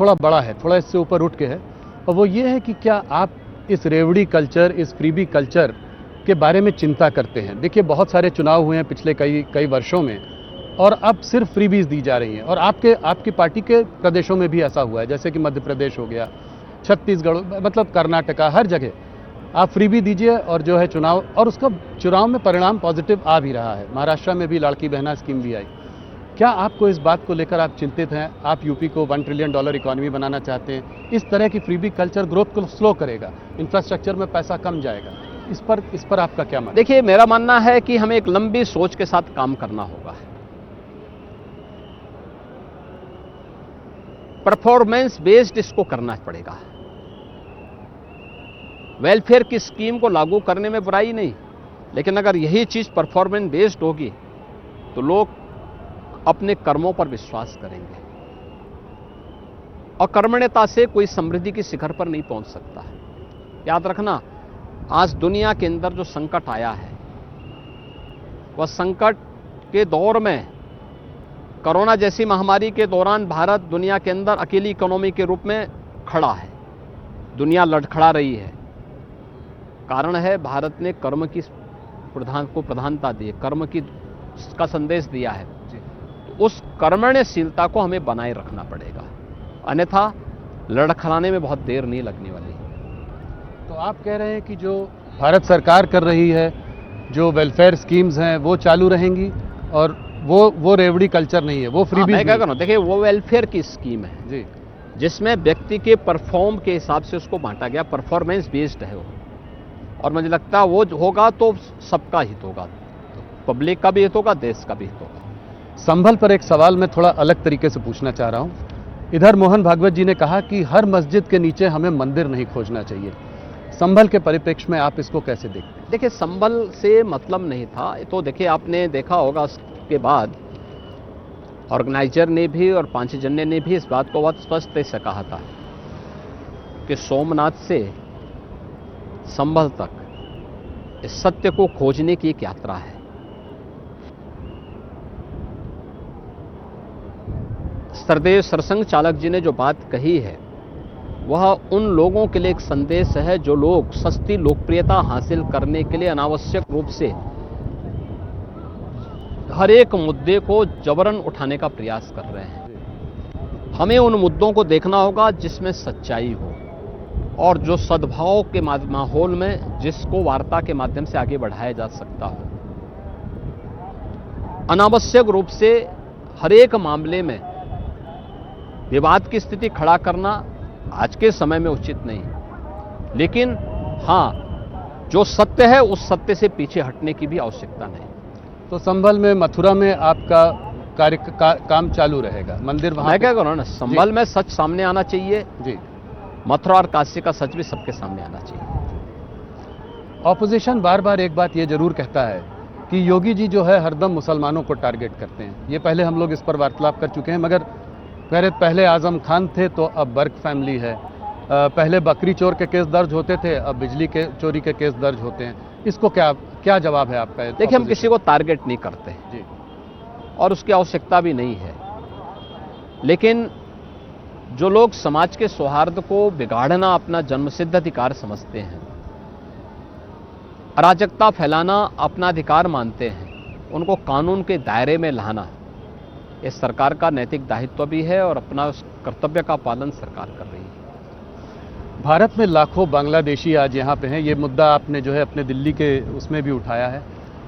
थोड़ा बड़ा है, थोड़ा इससे ऊपर उठ के है, और वो ये है कि क्या आप इस रेवड़ी कल्चर, इस फ्रीबी कल्चर के बारे में चिंता करते हैं? देखिए, बहुत सारे चुनाव हुए हैं पिछले कई वर्षों में, और अब सिर्फ फ्रीबीज दी जा रही हैं, और आपकी पार्टी के प्रदेशों में भी ऐसा हुआ है, जैसे कि मध्य प्रदेश हो गया, छत्तीसगढ़, मतलब कर्नाटका, हर जगह आप फ्रीबी दीजिए और जो है चुनाव, और उसका चुनाव में परिणाम पॉजिटिव आ भी रहा है। महाराष्ट्र में भी लाड़की बहना स्कीम भी आई। क्या आपको इस बात को लेकर आप चिंतित हैं? आप यूपी को $1 ट्रिलियन इकोनॉमी बनाना चाहते हैं, इस तरह की फ्रीबी कल्चर ग्रोथ को स्लो करेगा, इंफ्रास्ट्रक्चर में पैसा कम जाएगा, इस पर आपका क्या मानना? देखिए, मेरा मानना है कि हमें एक लंबी सोच के साथ काम करना होगा। परफॉर्मेंस बेस्ड इसको करना पड़ेगा। वेलफेयर की स्कीम को लागू करने में बुराई नहीं, लेकिन अगर यही चीज परफॉर्मेंस बेस्ड होगी तो लोग अपने कर्मों पर विश्वास करेंगे, और कर्मण्यता से कोई समृद्धि की शिखर पर नहीं पहुंच सकता है। याद रखना, आज दुनिया के अंदर जो संकट आया है, वह संकट के दौर में, कोरोना जैसी महामारी के दौरान भारत दुनिया के अंदर अकेली इकोनॉमी के रूप में खड़ा है। दुनिया लड़खड़ा रही है। कारण है, भारत ने कर्म की प्रधानता दी है, कर्म का संदेश दिया है। तो उस कर्मण्यशीलता को हमें बनाए रखना पड़ेगा, अन्यथा लड़खड़ाने में बहुत देर नहीं लगने वाली। तो आप कह रहे हैं कि जो भारत सरकार कर रही है, जो वेलफेयर स्कीम्स हैं, वो चालू रहेंगी, और वो रेवड़ी कल्चर नहीं है, वो फ्रीबीज मैं क्या कर रहा हूं, देखिए, वो वेलफेयर की स्कीम है जी, जिसमें व्यक्ति के परफॉर्म के हिसाब से उसको बांटा गया, परफॉर्मेंस बेस्ड है वो, और मुझे लगता है वो होगा तो सबका हित होगा, पब्लिक का भी हित होगा, देश का भी हित होगा। संभल पर एक सवाल मैं थोड़ा अलग तरीके से पूछना चाह रहा हूं। इधर मोहन भागवत जी ने कहा कि हर मस्जिद के नीचे हमें मंदिर नहीं खोजना चाहिए। संभल के परिप्रेक्ष्य में आप इसको कैसे देखते हैं? देखिए, संभल से मतलब नहीं था, तो देखिए, आपने देखा होगा उसके बाद ऑर्गेनाइजर ने भी और पांचजन्य ने भी इस बात को बहुत स्पष्ट से कहा था कि सोमनाथ से संभल तक इस सत्य को खोजने की एक यात्रा है। सरदेव सरसंघ चालक जी ने जो बात कही है, वह उन लोगों के लिए एक संदेश है जो लोग सस्ती लोकप्रियता हासिल करने के लिए अनावश्यक रूप से हर एक मुद्दे को जबरन उठाने का प्रयास कर रहे हैं। हमें उन मुद्दों को देखना होगा जिसमें सच्चाई हो, और जो सद्भाव के माहौल में जिसको वार्ता के माध्यम से आगे बढ़ाया जा सकता हो। अनावश्यक रूप से हर एक मामले में विवाद की स्थिति खड़ा करना आज के समय में उचित नहीं, लेकिन हाँ, जो सत्य है उस सत्य से पीछे हटने की भी आवश्यकता नहीं। तो संभल में, मथुरा में आपका काम चालू रहेगा, मंदिर वहां? मैं क्या कह रहा हूं ना, संभल में सच सामने आना चाहिए जी, मथुरा और काशी का सच भी सबके सामने आना चाहिए। ऑपोजिशन बार बार एक बात ये जरूर कहता है कि योगी जी जो है हरदम मुसलमानों को टारगेट करते हैं। ये पहले हम लोग इस पर वार्तालाप कर चुके हैं, मगर पहले आजम खान थे तो अब बर्क फैमिली है। पहले बकरी चोर के केस दर्ज होते थे, अब बिजली के चोरी के केस दर्ज होते हैं। इसको क्या जवाब है आपका? देखिए, हम किसी को टारगेट नहीं करते जी, और उसकी आवश्यकता भी नहीं है, लेकिन जो लोग समाज के सौहार्द को बिगाड़ना अपना जन्मसिद्ध अधिकार समझते हैं, अराजकता फैलाना अपना अधिकार मानते हैं, उनको कानून के दायरे में लाना इस सरकार का नैतिक दायित्व भी है, और अपना उस कर्तव्य का पालन सरकार कर रही है। भारत में लाखों बांग्लादेशी आज यहाँ पे हैं। ये मुद्दा आपने जो है अपने दिल्ली के उसमें भी उठाया है,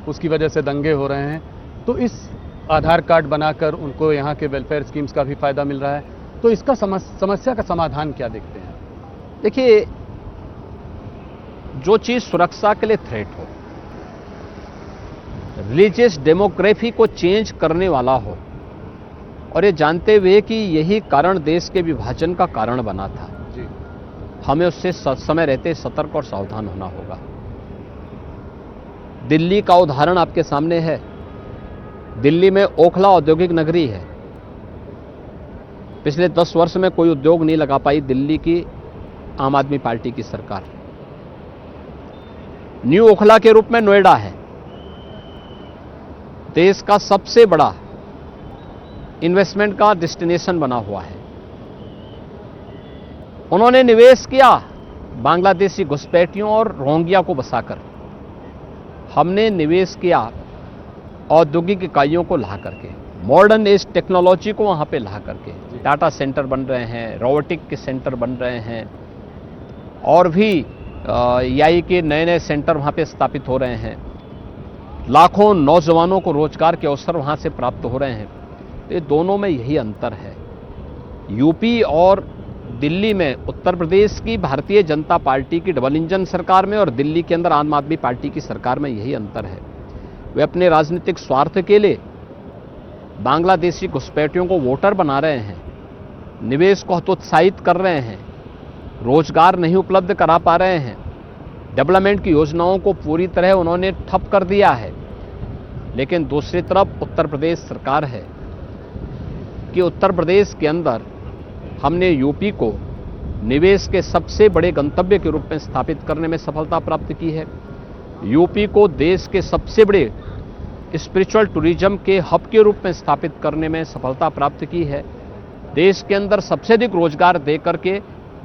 उसकी वजह से दंगे हो रहे हैं। तो इस आधार कार्ड बनाकर उनको यहाँ के वेलफेयर स्कीम्स का भी फायदा मिल रहा है, तो इसका समस्या का समाधान क्या देखते हैं? देखिए, जो चीज सुरक्षा के लिए थ्रेट हो, रिलीजियस डेमोग्राफी को चेंज करने वाला हो, और ये जानते हुए कि यही कारण देश के विभाजन का कारण बना था जी, हमें उससे समय रहते सतर्क और सावधान होना होगा। दिल्ली का उदाहरण आपके सामने है। दिल्ली में ओखला औद्योगिक नगरी है। पिछले 10 वर्ष में कोई उद्योग नहीं लगा पाई दिल्ली की आम आदमी पार्टी की सरकार। न्यू ओखला के रूप में नोएडा है, देश का सबसे बड़ा इन्वेस्टमेंट का डेस्टिनेशन बना हुआ है। उन्होंने निवेश किया बांग्लादेशी घुसपैठियों और रोहिंग्या को बसाकर। हमने निवेश किया औद्योगिक इकाइयों को ला करके, मॉडर्न एज टेक्नोलॉजी को वहाँ पे ला करके। डाटा सेंटर बन रहे हैं, रोबोटिक के सेंटर बन रहे हैं, और भी एआई के नए नए सेंटर वहाँ पे स्थापित हो रहे हैं। लाखों नौजवानों को रोजगार के अवसर वहाँ से प्राप्त हो रहे हैं। ये दोनों में यही अंतर है। यूपी और दिल्ली में उत्तर प्रदेश की भारतीय जनता पार्टी की डबल इंजन सरकार में और दिल्ली के अंदर आम आदमी पार्टी की सरकार में यही अंतर है। वे अपने राजनीतिक स्वार्थ के लिए बांग्लादेशी घुसपैठियों को वोटर बना रहे हैं, निवेश को हतोत्साहित कर रहे हैं, रोजगार नहीं उपलब्ध करा पा रहे हैं, डेवलपमेंट की योजनाओं को पूरी तरह उन्होंने ठप कर दिया है। लेकिन दूसरी तरफ उत्तर प्रदेश सरकार है कि उत्तर प्रदेश के अंदर हमने यूपी को निवेश के सबसे बड़े गंतव्य के रूप में स्थापित करने में सफलता प्राप्त की है। यूपी को देश के सबसे बड़े स्पिरिचुअल टूरिज्म के हब के रूप में स्थापित करने में सफलता प्राप्त की है। देश के अंदर सबसे अधिक रोजगार दे करके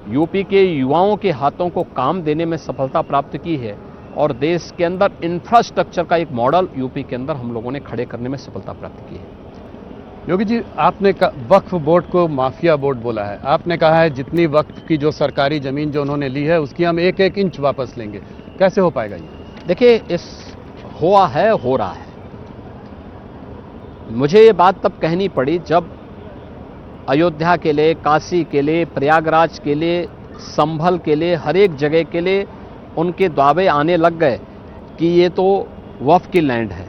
यूपी के युवाओं के हाथों को काम देने में सफलता प्राप्त की है, और देश के अंदर इंफ्रास्ट्रक्चर का एक मॉडल यूपी के अंदर हम लोगों ने खड़े करने में सफलता प्राप्त की है। योगी जी, आपने वक्फ बोर्ड को माफिया बोर्ड बोला है। आपने कहा है जितनी वक्फ की जो सरकारी जमीन जो उन्होंने ली है उसकी हम एक एक इंच वापस लेंगे। कैसे हो पाएगा ये? देखिए, हो रहा है। मुझे ये बात तब कहनी पड़ी जब अयोध्या के लिए, काशी के लिए, प्रयागराज के लिए, संभल के लिए, हर एक जगह के लिए उनके दावे आने लग गए कि ये तो वक्फ की लैंड है।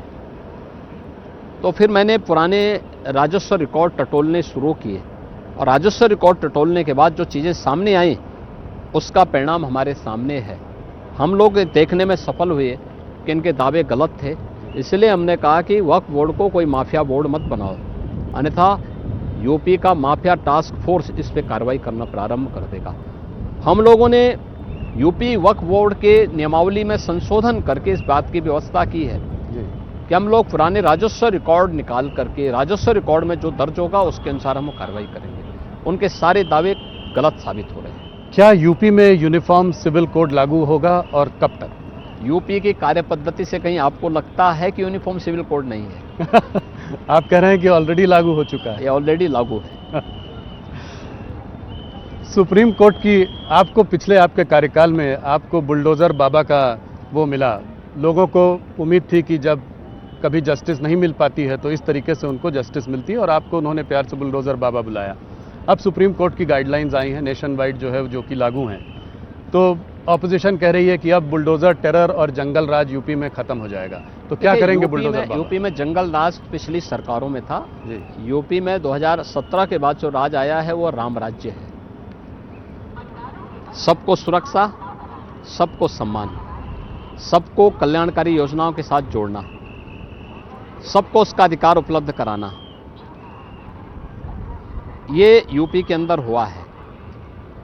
तो फिर मैंने पुराने राजस्व रिकॉर्ड टटोलने शुरू किए, और राजस्व रिकॉर्ड टटोलने के बाद जो चीज़ें सामने आई उसका परिणाम हमारे सामने है। हम लोग देखने में सफल हुए कि इनके दावे गलत थे, इसलिए हमने कहा कि वक्फ बोर्ड को कोई माफिया बोर्ड मत बनाओ, अन्यथा यूपी का माफिया टास्क फोर्स इस पे कार्रवाई करना प्रारंभ कर देगा। हम लोगों ने यूपी वक्फ बोर्ड के नियमावली में संशोधन करके इस बात की व्यवस्था की है कि हम लोग पुराने राजस्व रिकॉर्ड निकाल करके, राजस्व रिकॉर्ड में जो दर्ज होगा उसके अनुसार हम कार्रवाई करेंगे। उनके सारे दावे गलत साबित हो रहे हैं। क्या यूपी में यूनिफॉर्म सिविल कोड लागू होगा और कब तक? यूपी की कार्य पद्धति से कहीं आपको लगता है कि यूनिफॉर्म सिविल कोड नहीं है? आप कह रहे हैं कि ऑलरेडी लागू हो चुका है। ये ऑलरेडी लागू है। सुप्रीम कोर्ट की आपको पिछले आपके कार्यकाल में आपको बुलडोजर बाबा का वो मिला। लोगों को उम्मीद थी कि जब कभी जस्टिस नहीं मिल पाती है तो इस तरीके से उनको जस्टिस मिलती है, और आपको उन्होंने प्यार से बुलडोजर बाबा बुलाया। अब सुप्रीम कोर्ट की गाइडलाइंस आई हैं नेशन वाइड जो है, जो कि लागू हैं, तो ऑपोजिशन कह रही है कि अब बुलडोजर टेरर और जंगल राज यूपी में खत्म हो जाएगा। तो क्या करेंगे बुलडोजर बाबा? यूपी में जंगल राज पिछली सरकारों में था जी। यूपी में 2017 के बाद जो राज आया है वो राम राज्य है। सबको सुरक्षा, सबको सम्मान, सबको कल्याणकारी योजनाओं के साथ जोड़ना, सबको उसका अधिकार उपलब्ध कराना, ये यूपी के अंदर हुआ है।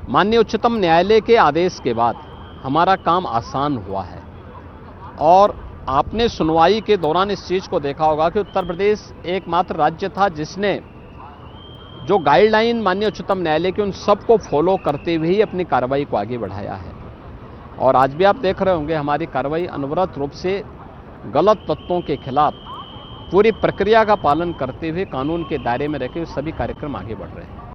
माननीय उच्चतम न्यायालय के आदेश के बाद हमारा काम आसान हुआ है, और आपने सुनवाई के दौरान इस चीज को देखा होगा कि उत्तर प्रदेश एकमात्र राज्य था जिसने जो गाइडलाइन माननीय उच्चतम न्यायालय के उन सबको फॉलो करते हुए ही अपनी कार्रवाई को आगे बढ़ाया है। और आज भी आप देख रहे होंगे हमारी कार्रवाई अनवरत रूप से गलत तत्वों के खिलाफ पूरी प्रक्रिया का पालन करते हुए कानून के दायरे में रहकर सभी कार्यक्रम आगे बढ़ रहे हैं।